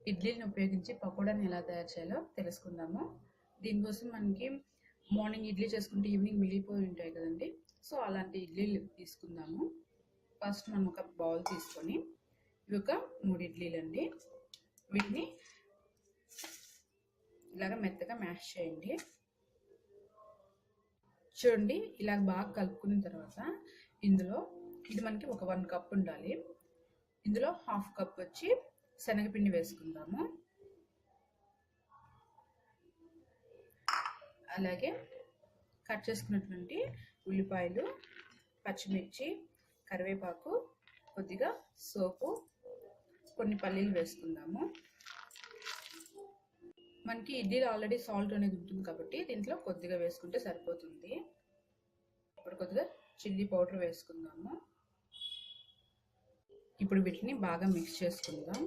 ఇడ్లీని ఉపయోగించి పకోడాని ఎలా తయారు చేయాలో తెలుసుకుందాము. దీనికోసం మనకి మార్నింగ్ ఇడ్లీ చేసుకుంటే ఈవినింగ్ మిగిలిపోయి ఉంటాయి కదండి. సో అలాంటి ఇడ్లీలు తీసుకుందాము. ఫస్ట్ మనం ఒక బౌల్ తీసుకొని ఇవి ఒక 3 ఇడ్లీలు అండి. వీటిని ఇలాగ మెత్తగా మ్యాష్ చేయండి. చూడండి, ఇలా బాగా కలుపుకున్న తర్వాత ఇందులో ఇది మనకి ఒక 1 కప్ ఉండాలి. ఇందులో 1/2 కప్ వచ్చి శనగపిండి వేసుకుందాము. అలాగే కట్ చేసుకున్నటువంటి ఉల్లిపాయలు, పచ్చిమిర్చి, కరివేపాకు, కొద్దిగా సోపు, కొన్ని పల్లీలు వేసుకుందాము. మనకి ఇడ్లీలో ఆల్రెడీ సాల్ట్ అనేది ఉంటుంది కాబట్టి దీంట్లో కొద్దిగా వేసుకుంటే సరిపోతుంది. ఇప్పుడు కొద్దిగా చిల్లీ పౌడర్ వేసుకుందాము. ఇప్పుడు వీటిని బాగా మిక్స్ చేసుకుందాం.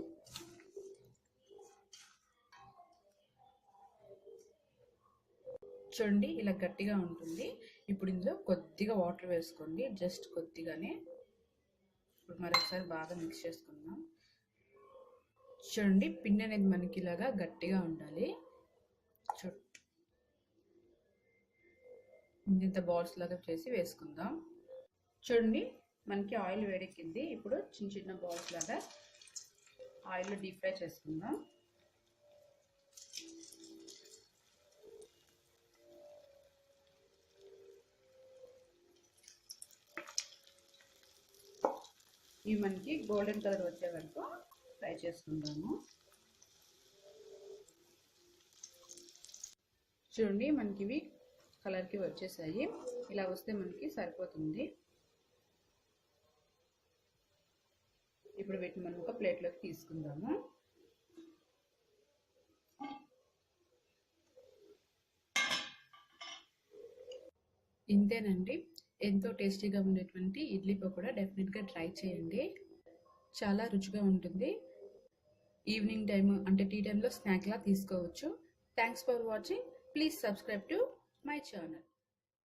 చూడండి, ఇలా గట్టిగా ఉంటుంది. ఇప్పుడు ఇందులో కొద్దిగా వాటర్ వేసుకోండి, జస్ట్ కొద్దిగానే. ఇప్పుడు మరొకసారి బాగా మిక్స్ చేసుకుందాం. చూడండి, పిండి అనేది మనకి ఇలాగా గట్టిగా ఉండాలి. ఇంత బాల్స్ లాగా చేసి వేసుకుందాం. చూడండి, మనకి ఆయిల్ వేడెక్కింది. ఇప్పుడు చిన్న చిన్న బాల్స్ లాగా ఆయిల్లో డీప్ ఫ్రై చేసుకుందాం. ఇవి మనకి గోల్డెన్ కలర్ వచ్చే వరకు ఫ్రై చేసుకుందాము. చూడండి, మనకి ఇవి కలర్కి వచ్చేసాయి. ఇలా వస్తే మనకి సరిపోతుంది. ఇప్పుడు వీటిని మనం ఒక ప్లేట్లోకి తీసుకుందాము. ఇంతేనండి, ఎంతో టేస్టీగా ఉండేటువంటి ఇడ్లీ పకోడా. డెఫినెట్గా ట్రై చేయండి, చాలా రుచిగా ఉంటుంది. ఈవినింగ్ టైం అంటే టీ టైంలో స్నాక్లా తీసుకోవచ్చు. Thanks for watching. Please subscribe to my channel.